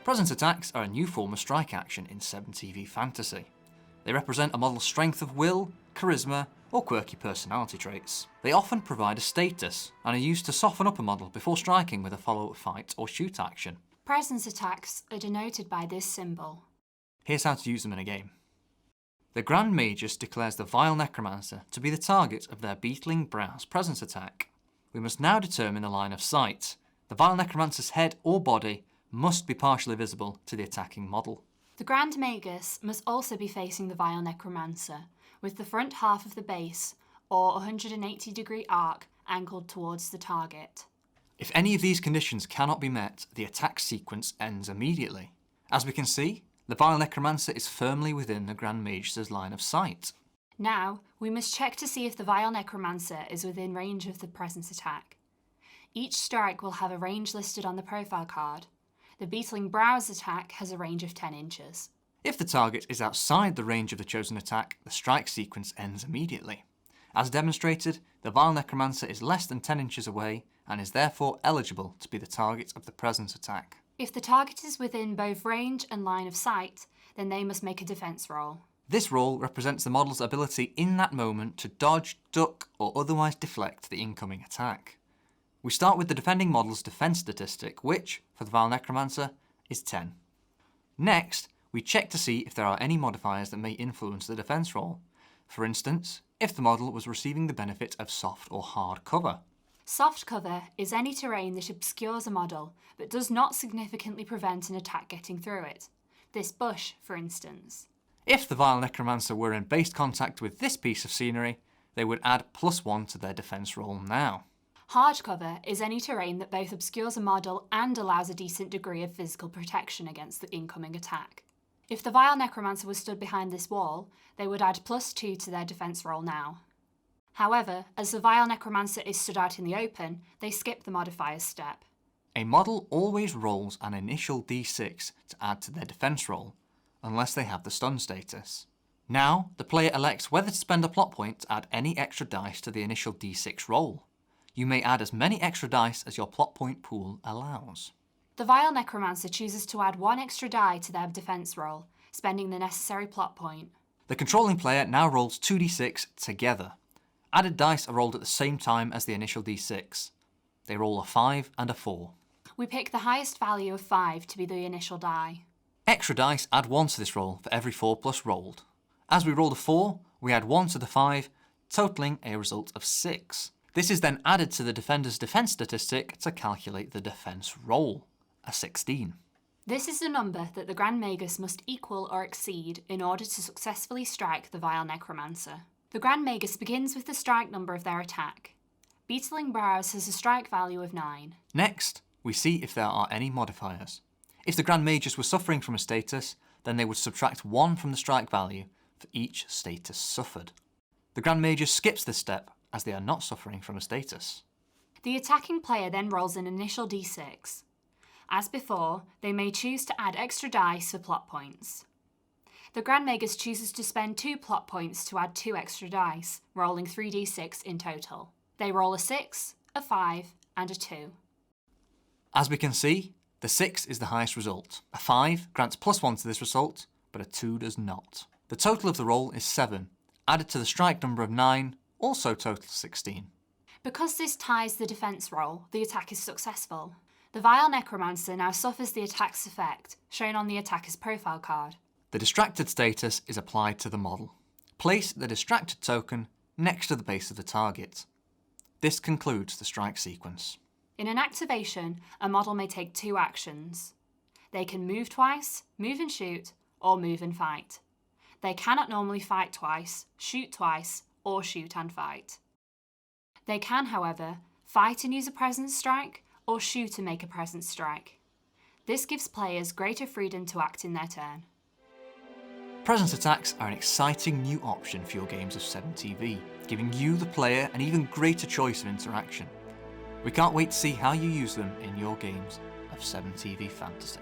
Presence attacks are a new form of strike action in 7TV fantasy. They represent a model's strength of will, charisma, or quirky personality traits. They often provide a status, and are used to soften up a model before striking with a follow-up fight or shoot action. Presence attacks are denoted by this symbol. Here's how to use them in a game. The Grand Magus declares the Vile Necromancer to be the target of their Beetling Brow's presence attack. We must now determine the line of sight. The Vile Necromancer's head or body must be partially visible to the attacking model. The Grand Magus must also be facing the Vile Necromancer, with the front half of the base, or 180-degree arc, angled towards the target. If any of these conditions cannot be met, the attack sequence ends immediately. As we can see, the Vile Necromancer is firmly within the Grand Magus's line of sight. Now, we must check to see if the Vile Necromancer is within range of the presence attack. Each strike will have a range listed on the profile card. The Beetling Brow's attack has a range of 10 inches. If the target is outside the range of the chosen attack, the strike sequence ends immediately. As demonstrated, the Vile Necromancer is less than 10 inches away and is therefore eligible to be the target of the presence attack. If the target is within both range and line of sight, then they must make a defense roll. This roll represents the model's ability in that moment to dodge, duck, or otherwise deflect the incoming attack. We start with the defending model's defense statistic, which, for the Vile Necromancer, is 10. Next, we check to see if there are any modifiers that may influence the defense roll. For instance, if the model was receiving the benefit of soft or hard cover. Soft cover is any terrain that obscures a model, but does not significantly prevent an attack getting through it. This bush, for instance. If the Vile Necromancer were in base contact with this piece of scenery, they would add +1 to their defense roll now. Hard cover is any terrain that both obscures a model and allows a decent degree of physical protection against the incoming attack. If the Vile Necromancer was stood behind this wall, they would add +2 to their defense roll now. However, as the Vile Necromancer is stood out in the open, they skip the modifiers step. A model always rolls an initial d6 to add to their defense roll, unless they have the stun status. Now, the player elects whether to spend a plot point to add any extra dice to the initial d6 roll. You may add as many extra dice as your plot point pool allows. The Vile Necromancer chooses to add 1 extra die to their defense roll, spending the necessary plot point. The controlling player now rolls 2d6 together. Added dice are rolled at the same time as the initial d6. They roll a 5 and a 4. We pick the highest value of 5 to be the initial die. Extra dice add 1 to this roll for every 4 plus rolled. As we roll a 4, we add 1 to the 5, totaling a result of 6. This is then added to the defender's defense statistic to calculate the defense roll, a 16. This is the number that the Grand Magus must equal or exceed in order to successfully strike the Vile Necromancer. The Grand Magus begins with the strike number of their attack. Beetling Brows has a strike value of 9. Next, we see if there are any modifiers. If the Grand Magus were suffering from a status, then they would subtract 1 from the strike value for each status suffered. The Grand Magus skips this step, as they are not suffering from a status. The attacking player then rolls an initial d6. As before, they may choose to add extra dice for plot points. The Grand Magus chooses to spend 2 plot points to add 2 extra dice, rolling 3d6 in total. They roll a 6, a 5, and a 2. As we can see, the 6 is the highest result. A 5 grants +1 to this result, but a 2 does not. The total of the roll is 7. Added to the strike number of 9, also totals 16. Because this ties the defense roll, the attack is successful. The Vile Necromancer now suffers the attack's effect, shown on the attacker's profile card. The distracted status is applied to the model. Place the distracted token next to the base of the target. This concludes the strike sequence. In an activation, a model may take 2 actions. They can move twice, move and shoot, or move and fight. They cannot normally fight twice, shoot twice, or shoot and fight. They can, however, fight and use a presence strike, or shoot and make a presence strike. This gives players greater freedom to act in their turn. Presence attacks are an exciting new option for your games of 7TV, giving you, the player, an even greater choice of interaction. We can't wait to see how you use them in your games of 7TV fantasy.